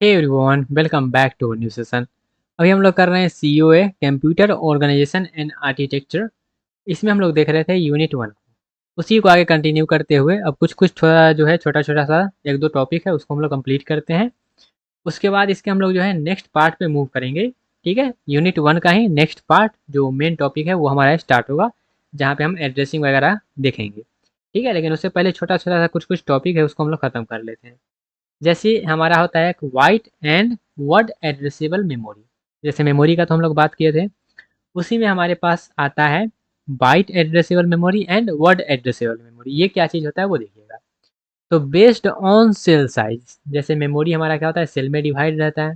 Hey everyone, welcome back to new session. अभी हम लोग कर रहे हैं COA computer organisation and architecture. इसमें हम लोग देख रहे थे यूनिट 1। उसी को आगे कंटिन्यू करते हुए अब कुछ कुछ थोड़ा जो है छोटा छोटा सा एक दो टॉपिक है उसको हम लोग कंप्लीट करते हैं। उसके बाद इसके हम लोग जो है नेक्स्ट पार्ट पे मूव करेंगे। ठीक है, यूनिट 1 का ही नेक्स्ट पार्ट जो मेन टॉपिक है वो हमारा स्टार्ट होगा, जहाँ पे हम एड्रेसिंग वगैरह देखेंगे। ठीक है, लेकिन उससे पहले छोटा छोटा सा कुछ कुछ टॉपिक है उसको हम लोग खत्म कर लेते हैं। जैसे हमारा होता है एक white and word addressable memory. जैसे मेमोरी का तो हम लोग बात किए थे, उसी में हमारे पास आता है byte addressable memory and word addressable memory. ये क्या चीज़ होता है वो देखिएगा। तो बेस्ड ऑन सेल साइज, जैसे मेमोरी हमारा क्या होता है, सेल में डिवाइड रहता है।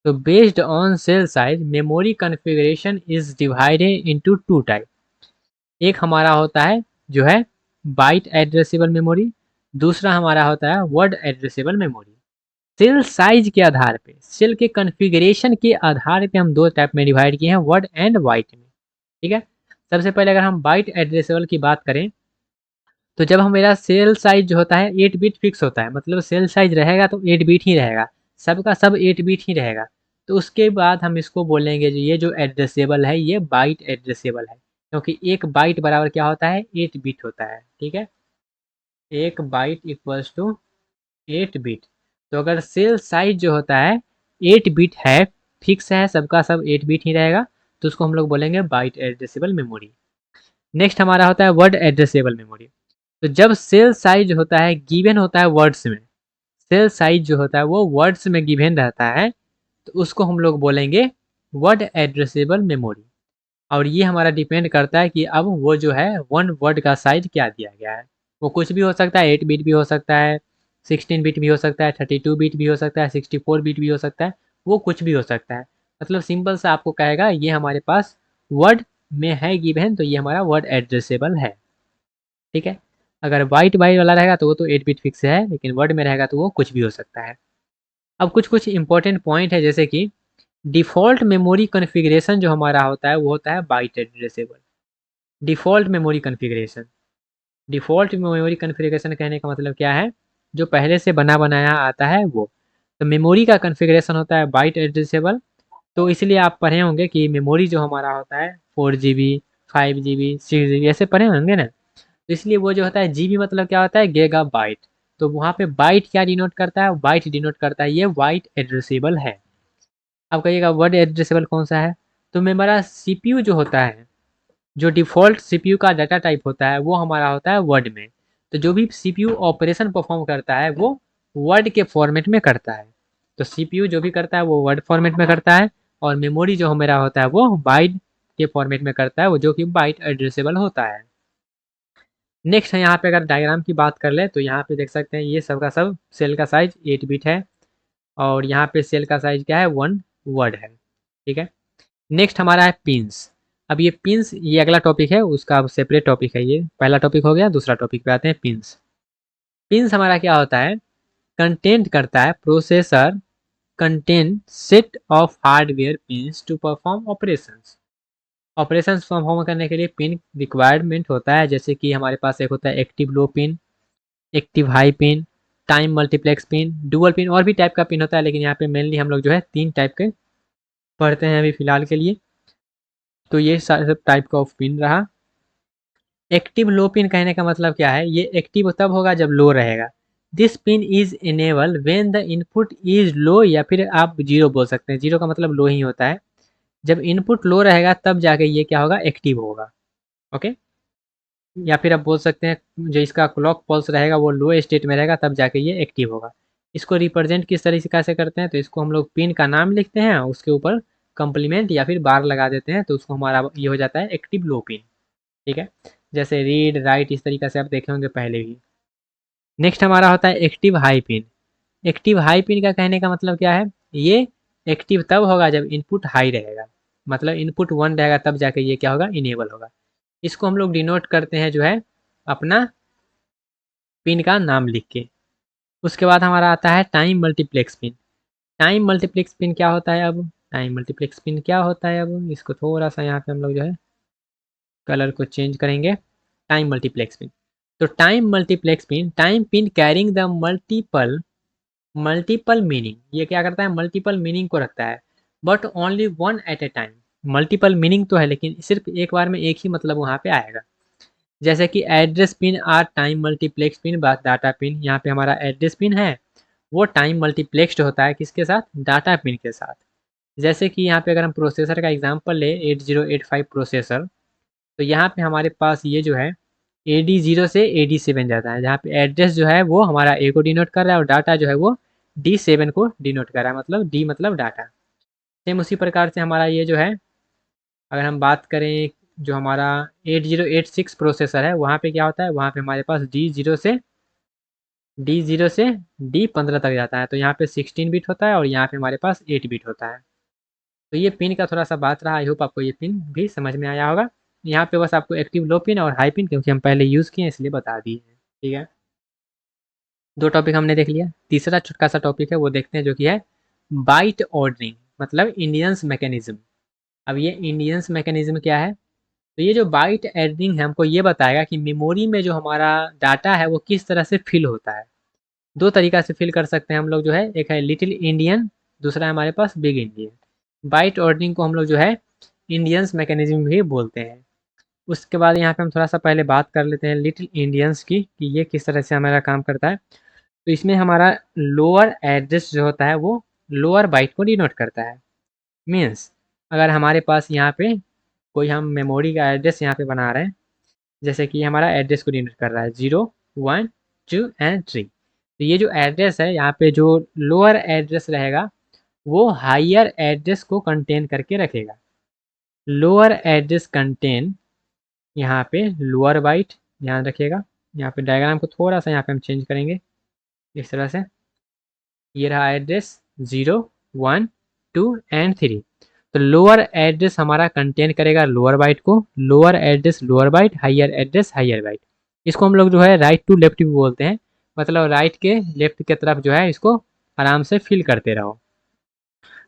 तो based on cell size memory configuration is divided into two type. एक हमारा होता है जो है बाइट एड्रेसेबल मेमोरी, दूसरा हमारा होता है word addressable memory. Cell size के आधार पे, सेल के कॉन्फ़िगरेशन के आधार पे हम दो टाइप में डिवाइड किए हैं, वर्ड एंड वाइट में। ठीक है, सबसे पहले अगर हम बाइट एड्रेसेबल की बात करें, तो जब हम मेरा सेल साइज जो होता है 8 बिट फिक्स होता है, मतलब सेल साइज रहेगा तो 8 बिट ही रहेगा, सबका सब 8 बिट ही रहेगा। तो उसके बाद हम इसको बोलेंगे जो ये जो एड्रेसेबल है ये बाइट एड्रेसेबल है, क्योंकि एक बाइट बराबर क्या होता है, 8 बिट होता है। ठीक है, एक बाइट इक्वल्स टू 8 बिट। तो अगर सेल साइज जो होता है 8 बिट है, फिक्स है, सबका सब 8 बिट ही रहेगा, तो उसको हम लोग बोलेंगे बाइट एड्रेसेबल मेमोरी। नेक्स्ट हमारा होता है वर्ड एड्रेसेबल मेमोरी। तो जब सेल साइज होता है गिवन होता है वर्ड्स में, सेल साइज जो होता है वो वर्ड्स में गिवन रहता है, तो उसको हम लोग बोलेंगे वर्ड एड्रेसेबल मेमोरी। और ये हमारा डिपेंड करता है कि अब वो जो है वन वर्ड का साइज क्या दिया गया है। वो कुछ भी हो सकता है, 8 बिट भी हो सकता है, 16 बिट भी हो सकता है, 32 बिट भी हो सकता है, 64 बिट भी हो सकता है, वो कुछ भी हो सकता है। मतलब सिंपल सा आपको कहेगा ये हमारे पास वर्ड में है गिवन, तो ये हमारा वर्ड एड्रेसेबल है। ठीक है, अगर वाइट वाइट वाला रहेगा तो वो तो 8 बिट फिक्स है, लेकिन वर्ड में रहेगा तो वो कुछ भी हो सकता है। अब कुछ कुछ इंपॉर्टेंट पॉइंट है, जैसे कि डिफ़ॉल्ट मेमोरी कॉन्फ़िगरेशन जो हमारा होता है वो होता है byte addressable. Default memory configuration, default memory configuration कहने का मतलब क्या है, जो पहले से बना बनाया आता है वो। तो मेमोरी का कॉन्फ़िगरेशन होता है बाइट एड्रेसेबल। तो इसलिए आप पढ़े होंगे कि मेमोरी जो हमारा होता है 4 GB, 5 GB, 6 GB ऐसे पढ़े होंगे ना। तो इसलिए वो जो होता है जीबी मतलब क्या होता है, गीगा बाइट। तो वहाँ पे बाइट क्या डिनोट करता है, बाइट डिनोट करता है ये बाइट एड्रेसेबल है। अब कहिएगा वर्ड एड्रेसेबल कौन सा है, तो मेरा सीपीयू जो होता है, जो डिफ़ॉल्ट सीपीयू का डाटा टाइप होता है वो हमारा होता है वर्ड में। तो जो भी सीपीयू ऑपरेशन परफॉर्म करता है वो वर्ड के फॉर्मेट में करता है। तो सीपीयू जो भी करता है वो वर्ड फॉर्मेट में करता है, और मेमोरी जो मेरा होता है वो बाइट के फॉर्मेट में करता है, वो जो कि बाइट एड्रेसेबल होता है। नेक्स्ट है यहाँ पे अगर डायग्राम की बात कर ले तो यहाँ पे देख सकते हैं ये सब का सब सेल का साइज 8 बिट है, और यहाँ पे सेल का साइज क्या है, 1 वर्ड है। ठीक है, नेक्स्ट हमारा है पिंस। अब ये पिंस ये अगला टॉपिक है, उसका सेपरेट टॉपिक है, ये पहला टॉपिक हो गया, दूसरा टॉपिक पे आते हैं पिंस। पिंस हमारा क्या होता है, कंटेंट करता है processor content set of hardware pins to perform operations. Operations perform करने के लिए पिन रिक्वायरमेंट होता है, जैसे कि हमारे पास एक होता है active low pin, active high pin, time multiplex pin, dual pin, और भी टाइप का पिन होता है, लेकिन यहाँ पे मेनली हम लोग जो है 3 टाइप के पढ़ते हैं अभी फिलहाल के लिए। तो ये सब टाइप का ऑफ पिन रहा। एक्टिव लो पिन कहने का मतलब क्या है, ये एक्टिव तब होगा जब लो रहेगा। This pin is enable when the input is low, या फिर आप जीरो बोल सकते हैं, जीरो का मतलब लो ही होता है। जब इनपुट लो रहेगा तब जाके ये क्या होगा, एक्टिव होगा। ओके, या फिर आप बोल सकते हैं जो इसका क्लॉक पल्स रहेगा वो लो स्टेट में रहेगा तब जाके ये एक्टिव होगा। इसको रिप्रेजेंट किस तरीके से करते हैं, तो इसको हम लोग पिन का नाम लिखते हैं, उसके ऊपर कंप्लीमेंट या फिर बार लगा देते हैं, तो उसको हमारा ये हो जाता है एक्टिव लो पिन। ठीक है, जैसे रीड राइट इस तरीके से आप देखे होंगे पहले भी। नेक्स्ट हमारा होता है active high pin. Active high pin का कहने का मतलब क्या है, ये एक्टिव तब होगा जब इनपुट हाई रहेगा, मतलब इनपुट 1 रहेगा तब जाके ये क्या होगा, इनेबल होगा। इसको हम लोग डिनोट करते हैं जो है अपना पिन का नाम लिख के। उसके बाद हमारा आता है time multiplex pin. Time multiplex pin क्या होता है, अब टाइम मल्टीप्लेक्स पिन क्या होता है, अब इसको थोड़ा सा यहाँ पे हम लोग जो है कलर को चेंज करेंगे। टाइम मल्टीप्लेक्स पिन, तो time multiplex pin, time pin carrying the multiple multiple meaning, ये क्या करता है, मल्टीपल मीनिंग को रखता है, but only one at a time. Multiple meaning तो है लेकिन सिर्फ एक बार में एक ही मतलब वहाँ पे आएगा। जैसे कि address pin or time multiplex pin data pin, यहाँ पे हमारा एड्रेस पिन है वो टाइम मल्टीप्लेक्स्ड होता है किसके साथ, डाटा पिन के साथ। जैसे कि यहाँ पे अगर हम प्रोसेसर का एग्जांपल ले 8085 प्रोसेसर, तो यहाँ पे हमारे पास ये जो है AD0 से AD7 जाता है, जहाँ पे एड्रेस जो है वो हमारा A को डिनोट कर रहा है और डाटा जो है वो D7 को डिनोट कर रहा है, मतलब D मतलब डाटा। सेम उसी प्रकार से हमारा ये जो है, अगर हम बात करें जो हमारा 8086 प्रोसेसर है, वहाँ पे क्या होता है, वहाँ पे हमारे पास D0 से D15 तक जाता है, तो यहाँ पे 16 बिट होता है और यहाँ पे हमारे पास 8 बिट होता है। तो ये पिन का थोड़ा सा बात रहा, आई होप आपको ये पिन भी समझ में आया होगा। यहाँ पे बस आपको एक्टिव लो पिन और हाई पिन क्योंकि हम पहले यूज़ किए इसलिए बता दिए हैं, ठीक है। दो टॉपिक हमने देख लिया, तीसरा छोटा सा टॉपिक है वो देखते हैं जो कि है बाइट ऑर्डरिंग, मतलब इंडियंस मैकेनिज्म। अब ये इंडियंस मैकेनिज्म क्या है, तो ये जो बाइट ऑर्डरिंग है हमको ये बताएगा कि मेमोरी में जो हमारा डाटा है वो किस तरह से फिल होता है। दो तरीका से फिल कर सकते हैं हम लोग जो है, एक है लिटिल इंडियन, दूसरा है हमारे पास बिग इंडियन। बाइट ऑर्डरिंग को हम लोग जो है इंडियंस मैकेनिज्म भी बोलते हैं। उसके बाद यहाँ पे हम थोड़ा सा पहले बात कर लेते हैं लिटिल इंडियंस की कि ये किस तरह से हमारा काम करता है। तो इसमें हमारा लोअर एड्रेस जो होता है वो लोअर बाइट को डिनोट करता है। मीन्स अगर हमारे पास यहाँ पे कोई हम मेमोरी का एड्रेस यहाँ पे बना रहे हैं, जैसे कि हमारा एड्रेस को डिनोट कर रहा है 0 1 2 एंड 3, तो ये जो एड्रेस है यहाँ पे जो लोअर एड्रेस रहेगा वो हायर एड्रेस को कंटेन करके रखेगा। लोअर एड्रेस कंटेन यहाँ पे लोअर बाइट, ध्यान रखिएगा। यहाँ पे डायग्राम को थोड़ा सा यहाँ पे हम चेंज करेंगे इस तरह से, ये रहा एड्रेस 0 1 2 एंड 3। तो लोअर एड्रेस हमारा कंटेन करेगा लोअर बाइट को, lower address lower byte, higher address higher byte. इसको हम लोग जो है राइट टू लेफ्ट भी बोलते हैं, मतलब राइट के लेफ्ट के तरफ जो है इसको आराम से फिल करते रहो।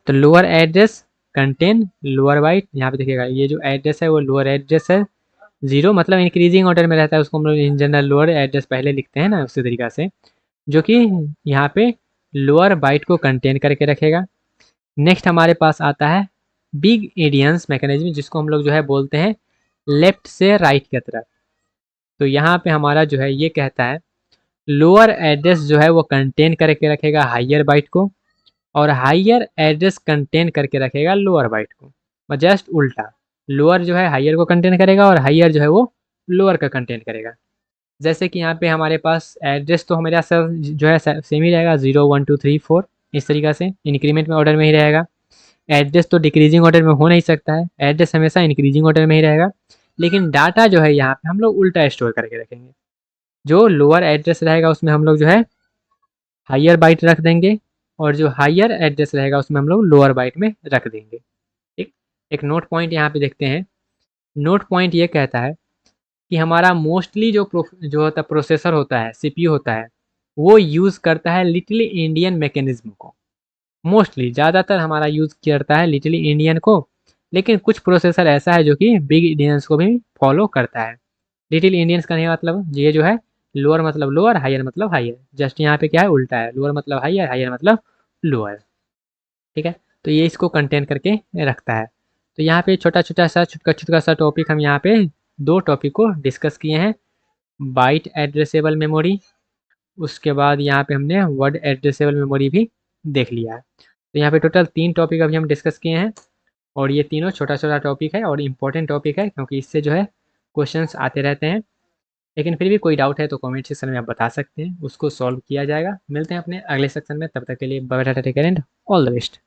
तो lower address contain lower byte, यहाँ पे देखिएगा ये जो एड्रेस है वो लोअर एड्रेस है। 0 मतलब इंक्रीजिंग ऑर्डर में रहता है, उसको हम लोग इन जनरल लोअर एड्रेस पहले लिखते हैं ना, उसी तरीका से, जो कि यहाँ पे लोअर बाइट को कंटेन करके रखेगा। नेक्स्ट हमारे पास आता है बिग एडियंस मैकेनिज्म, जिसको हम लोग जो है बोलते हैं लेफ्ट से राइट की तरफ। तो यहाँ पे हमारा जो है ये कहता है लोअर एड्रेस जो है वो कंटेन करके रखेगा हायर बाइट को, और हायर एड्रेस कंटेन करके रखेगा लोअर बाइट को, जस्ट उल्टा। लोअर जो है हायर को कंटेन करेगा और हायर जो है वो लोअर का कंटेन करेगा। जैसे कि यहाँ पे हमारे पास एड्रेस तो हमारे सब जो है सेम ही रहेगा 0 1 2 3 4, इस तरीका से इंक्रीमेंट में ऑर्डर में ही रहेगा। एड्रेस तो डिक्रीजिंग ऑर्डर में हो नहीं सकता है, एड्रेस हमेशा इंक्रीजिंग ऑर्डर में ही रहेगा। लेकिन डाटा जो है यहाँ पे हम लोग उल्टा स्टोर करके रखेंगे, जो लोअर एड्रेस रहेगा उसमें हम लोग जो है हायर बाइट रख देंगे, और जो हायर एड्रेस रहेगा उसमें हम लोग लोअर बाइट में रख देंगे। ठीक, एक नोट पॉइंट यहाँ पे देखते हैं। नोट पॉइंट ये कहता है कि हमारा मोस्टली जो होता है प्रोसेसर होता है, सीपीयू होता है, वो यूज़ करता है लिटिल इंडियन मैकेनिज्म को। मोस्टली ज़्यादातर हमारा यूज़ करता है लिटिल इंडियन को, लेकिन कुछ प्रोसेसर ऐसा है जो कि बिग इंडियंस को भी फॉलो करता है। लिटिल इंडियंस का नहीं मतलब ये जो है लोअर मतलब लोअर, हायर मतलब हायर, जस्ट यहाँ पे क्या है उल्टा है, लोअर मतलब हायर, हायर मतलब लोअर। ठीक है, तो ये इसको कंटेन करके रखता है। तो यहाँ पे छोटा छोटा सा छुटका छुटका सा टॉपिक हम यहाँ पे दो टॉपिक को डिस्कस किए हैं। बाइट एड्रेसेबल मेमोरी, उसके बाद यहाँ पे हमने वर्ड एड्रेसेबल मेमोरी भी देख लिया है। तो यहाँ पे टोटल 3 टॉपिक अभी हम डिस्कस किए हैं, और ये तीनों छोटा छोटा टॉपिक है और इम्पोर्टेंट टॉपिक है क्योंकि इससे जो है क्वेश्चंस आते रहते हैं। लेकिन फिर भी कोई डाउट है तो कमेंट सेक्शन में आप बता सकते हैं, उसको सॉल्व किया जाएगा। मिलते हैं अपने अगले सेक्शन में, तब तक के लिए bye bye, take care and all the best.